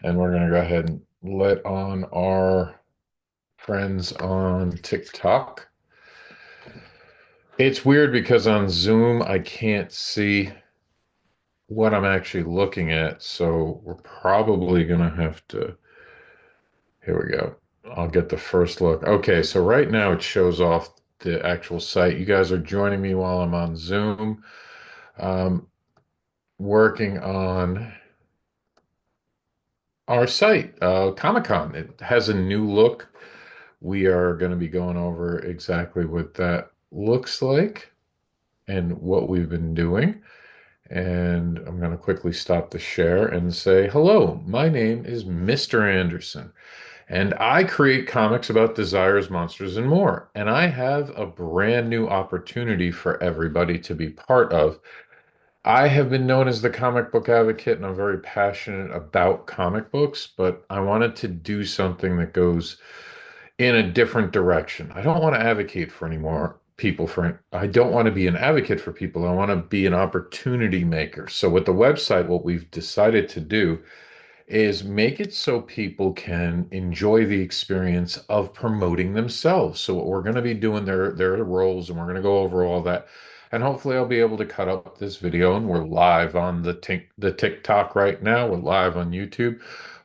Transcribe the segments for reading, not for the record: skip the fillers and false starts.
And we're going to go ahead and let on our friends on TikTok. It's weird because on Zoom, I can't see what I'm actually looking at. So we're probably going to have to, here we go. I'll get the first look. Okay, so right now it shows off the actual site. You guys are joining me while I'm on Zoom, um, working on our site, Comic-Con. It has a new look. We are going to be going over exactly what that looks like and what we've been doing. And I'm going to quickly stop the share and say, hello, my name is Mr. Anderson, and I create comics about desires, monsters, and more. And I have a brand new opportunity for everybody to be part of. I have been known as the comic book advocate, and I'm very passionate about comic books, but I wanted to do something that goes in a different direction. I don't want to advocate for any more people for I don't want to be an advocate for people. I want to be an opportunity maker. So with the website, what we've decided to do is make it so people can enjoy the experience of promoting themselves. So what we're going to be doing their roles, and we're going to go over all that. And hopefully I'll be able to cut up this video, and we're live on the TikTok right now. We're live on YouTube.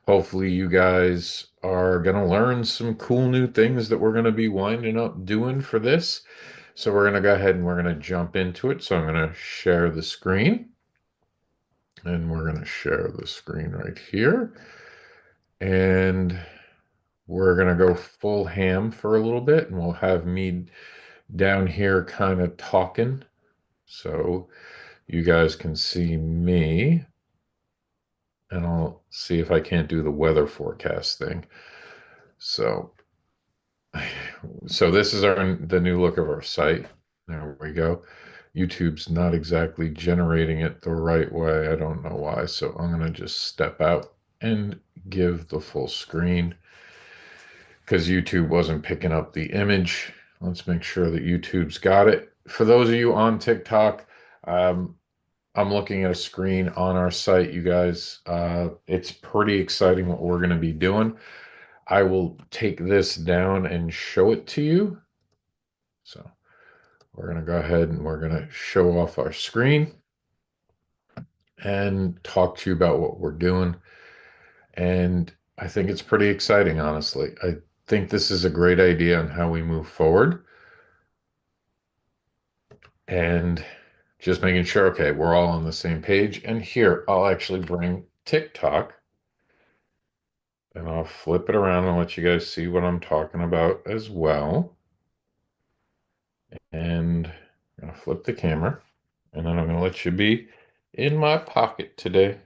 Hopefully you guys are going to learn some cool new things that we're going to be winding up doing for this. So we're going to go ahead and we're going to jump into it. So I'm going to share the screen, and we're going to share the screen right here. And we're going to go full ham for a little bit, and we'll have me down here kind of talking so you guys can see me. And I'll see if I can't do the weather forecast thing. So, so this is the new look of our site. There we go. YouTube's not exactly generating it the right way. I don't know why. So I'm going to just step out and give the full screen because YouTube wasn't picking up the image. Let's make sure that YouTube's got it. For those of you on TikTok, um, I'm looking at a screen on our site, you guys. It's pretty exciting what we're going to be doing. I will take this down and show it to you. So we're going to go ahead and we're going to show off our screen and talk to you about what we're doing. And I think it's pretty exciting, honestly. I think this is a great idea on how we move forward. And just making sure, okay, we're all on the same page. And here, I'll actually bring TikTok and I'll flip it around and let you guys see what I'm talking about as well. And I'm going to flip the camera, and then I'm going to let you be in my pocket today.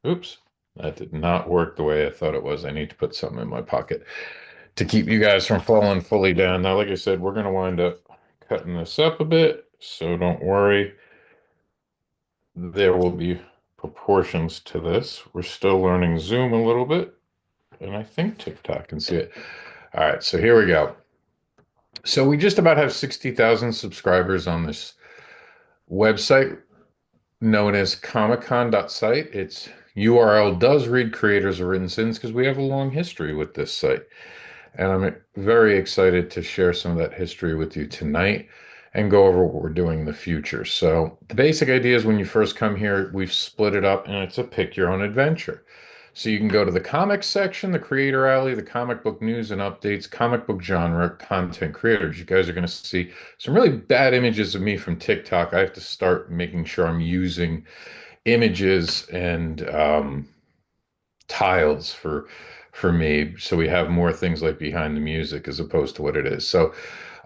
Oops, that did not work the way I thought it was. I need to put something in my pocket to keep you guys from falling fully down. Now, like I said, we're going to wind up cutting this up a bit, so don't worry. There will be proportions to this. We're still learning Zoom a little bit, and I think TikTok can see it. All right, so here we go. So we just about have 60,000 subscribers on this website known as comiccon.site. Its URL does read creators of written sins because we have a long history with this site. And I'm very excited to share some of that history with you tonight and go over what we're doing in the future. So the basic idea is when you first come here, we've split it up and it's a pick your own adventure. So you can go to the comics section, the creator alley, the comic book news and updates, comic book genre, content creators. You guys are going to see some really bad images of me from TikTok. I have to start making sure I'm using images and tiles for me, so we have more things like behind the music as opposed to what it is. So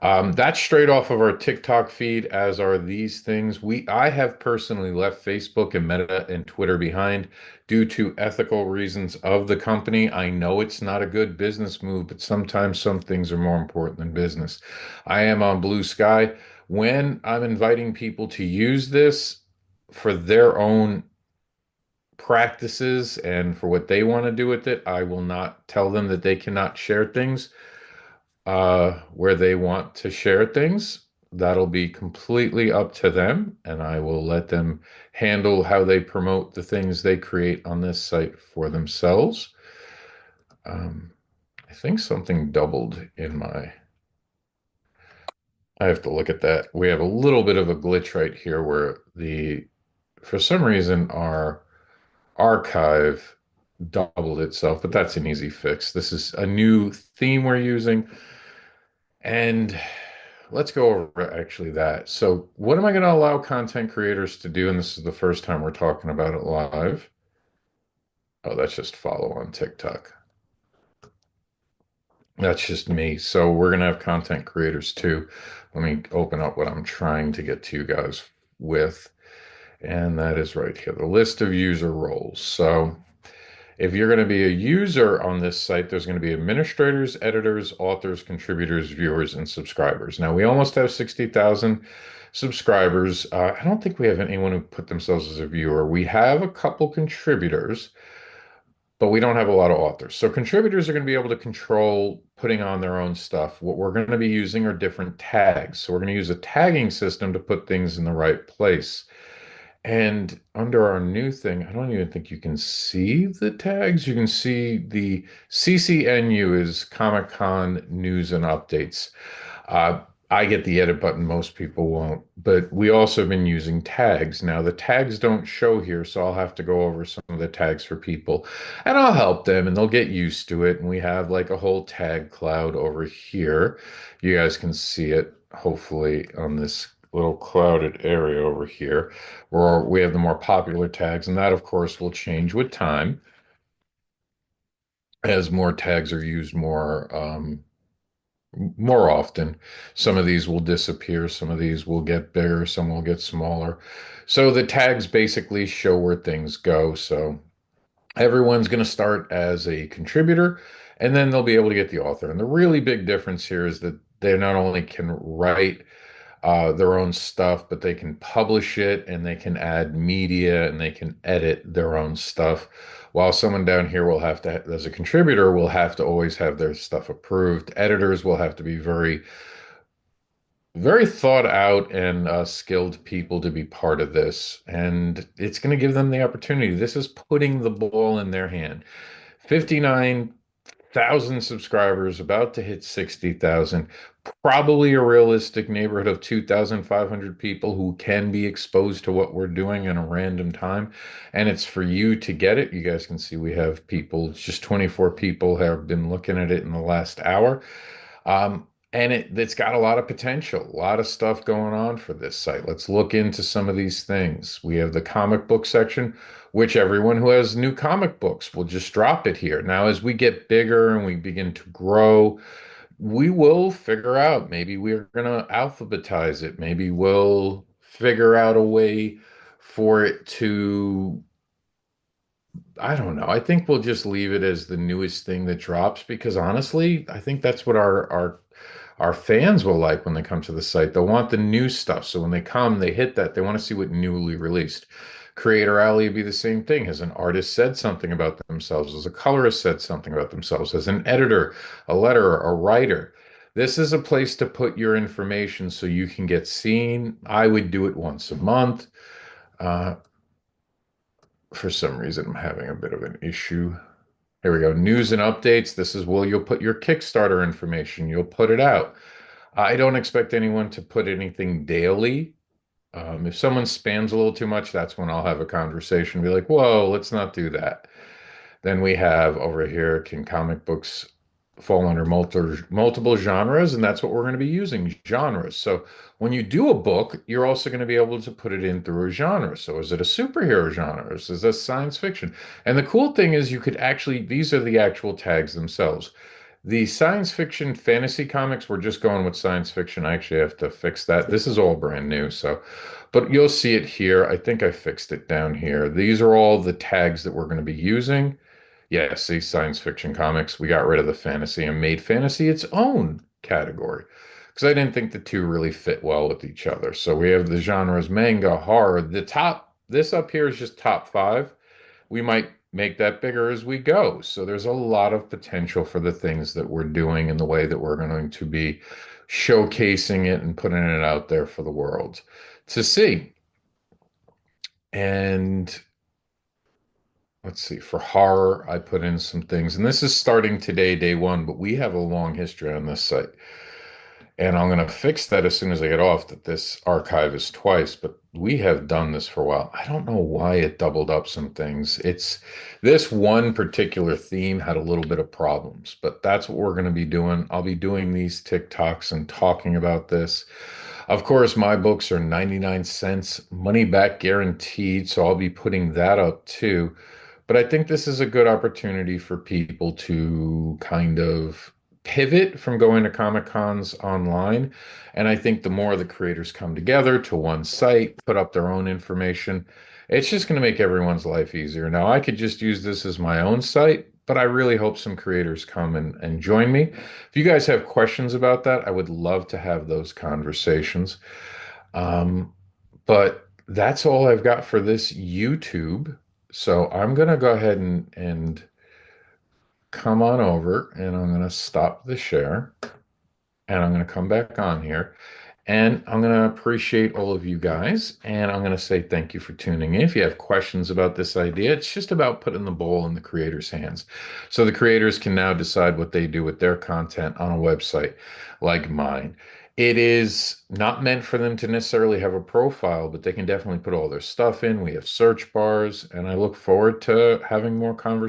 that's straight off of our TikTok feed, as are these things. I have personally left Facebook and Meta and Twitter behind due to ethical reasons of the company. I know it's not a good business move, but sometimes some things are more important than business. I am on Blue Sky. When I'm inviting people to use this for their own practices and for what they want to do with it, I will not tell them that they cannot share things where they want to share things. that'll be completely up to them, and I will let them handle how they promote the things they create on this site for themselves. Um, I think something doubled in my. I have to look at that. We have a little bit of a glitch right here where for some reason, our archive doubled itself, but that's an easy fix. This is a new theme we're using. And let's go over actually that. So, what am I going to allow content creators to do? And this is the first time we're talking about it live. Oh, that's just follow on TikTok. That's just me. So, we're going to have content creators too. Let me open up what I'm trying to get to you guys with. And that is right here, the list of user roles. So, if you're going to be a user on this site, there's going to be administrators, editors, authors, contributors, viewers, and subscribers. Now, we almost have 60,000 subscribers. I don't think we have anyone who put themselves as a viewer. We have a couple contributors, but we don't have a lot of authors. So contributors are going to be able to control putting on their own stuff. What we're going to be using are different tags. So we're going to use a tagging system to put things in the right place. And under our new thing, I don't even think you can see the tags. You can see the CCNU is Comic-Con news and updates. Uh, I get the edit button, most people won't, but we also have been using tags. Now, the tags don't show here, so I'll have to go over some of the tags for people and I'll help them and they'll get used to it. And we have like a whole tag cloud over here. You guys can see it hopefully on this little clouded area over here where we have the more popular tags. And that, of course, will change with time as more tags are used more often. Some of these will disappear, some of these will get bigger, some will get smaller. So the tags basically show where things go. So everyone's going to start as a contributor and then they'll be able to get the author. And the really big difference here is that they not only can write their own stuff, but they can publish it and they can add media and they can edit their own stuff. While someone down here will have to, as a contributor, will have to always have their stuff approved. Editors will have to be very, very thought out and skilled people to be part of this. And it's going to give them the opportunity. This is putting the ball in their hand. 59,000 subscribers, about to hit 60,000. Probably a realistic neighborhood of 2,500 people who can be exposed to what we're doing in a random time. And it's for you to get it. You guys can see we have people, just 24 people have been looking at it in the last hour. And it's got a lot of potential, a lot of stuff going on for this site. Let's look into some of these things. We have the comic book section, which everyone who has new comic books will just drop it here. Now, as we get bigger and we begin to grow, we will figure out, maybe we're going to alphabetize it. Maybe we'll figure out a way for it to, I don't know. I think we'll just leave it as the newest thing that drops because honestly, I think that's what our fans will like when they come to the site. They'll want the new stuff. So when they come, they hit that. They want to see what newly released. Creator Alley would be the same thing. Has an artist said something about themselves? Has a colorist said something about themselves? Has an editor, a letterer, a writer? This is a place to put your information so you can get seen. I would do it once a month. Uh, for some reason, I'm having a bit of an issue. Here we go. News and updates. This is where you'll put your Kickstarter information. You'll put it out. I don't expect anyone to put anything daily. If someone spams a little too much, that's when I'll have a conversation. Be like, whoa, let's not do that. Then we have over here, can comic books fall under multiple genres? And that's what we're going to be using, genres. So when you do a book, you're also going to be able to put it in through a genre. So is it a superhero genre? Is this science fiction? And the cool thing is you could actually, these are the actual tags themselves. The science fiction fantasy comics, we're just going with science fiction. I actually have to fix that. This is all brand new. So, but you'll see it here. I think I fixed it down here. These are all the tags that we're going to be using. Yeah, see, science fiction comics. We got rid of the fantasy and made fantasy its own category because I didn't think the two really fit well with each other. So we have the genres manga, horror. This up here is just top five. We might make that bigger as we go. So there's a lot of potential for the things that we're doing and the way that we're going to be showcasing it and putting it out there for the world to see. And let's see, for horror, I put in some things, and this is starting today, day one, but we have a long history on this site. And I'm going to fix that as soon as I get off, that this archive is twice, but we have done this for a while. I don't know why it doubled up some things. It's this one particular theme had a little bit of problems, but that's what we're going to be doing. I'll be doing these TikToks and talking about this. Of course, my books are 99 cents, money back guaranteed, so I'll be putting that up too. But I think this is a good opportunity for people to kind of pivot from going to Comic Cons online. And I think the more the creators come together to one site, put up their own information, it's just going to make everyone's life easier. Now, I could just use this as my own site, but I really hope some creators come and join me. If you guys have questions about that, I would love to have those conversations. Um, but that's all I've got for this YouTube. So I'm going to go ahead and come on over and I'm going to stop the share and I'm going to come back on here and I'm going to appreciate all of you guys and I'm going to say thank you for tuning in. If you have questions about this idea, it's just about putting the ball in the creators' hands. So the creators can now decide what they do with their content on a website like mine. It is not meant for them to necessarily have a profile, but they can definitely put all their stuff in. We have search bars, and I look forward to having more conversations.